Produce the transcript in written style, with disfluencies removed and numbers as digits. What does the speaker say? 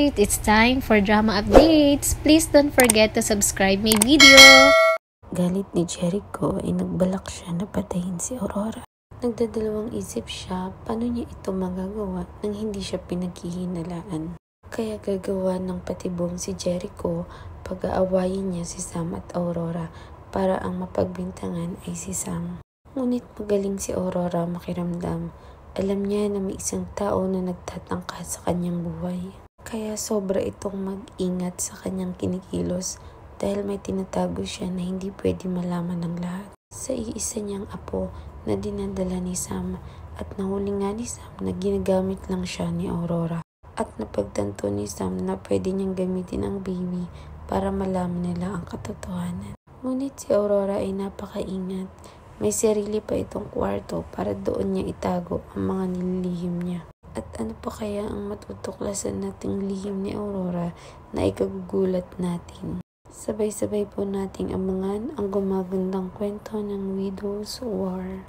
Alright, it's time for drama updates. Please don't forget to subscribe my video. Galit ni Jericho ay nagbalak siya na patayin si Aurora. Nagdadalawang isip siya paano niya ito magagawa nang hindi siya pinaghihinalaan. Kaya gagawa ng patibong si Jericho pag-aawayin niya si Sam at Aurora para ang mapagbintangan ay si Sam. Ngunit magaling si Aurora makiramdam. Alam niya na may isang tao na nagtatangka sa kanyang buhay. Kaya sobra itong mag-ingat sa kanyang kinikilos dahil may tinatago siya na hindi pwede malaman ng lahat. Sa iisa niyang apo na dinadala ni Sam at nahuli nga ni Sam na ginagamit lang siya ni Aurora. At napagtanto ni Sam na pwede niyang gamitin ang baby para malaman nila ang katotohanan. Ngunit si Aurora ay napakaingat. May sarili pa itong kwarto para doon niya itago ang mga nililihim niya. At ano pa kaya ang matutuklasan nating lihim ni Aurora na ikagugulat natin? Sabay-sabay po nating abangan ang gumagandang kwento ng Widow's War.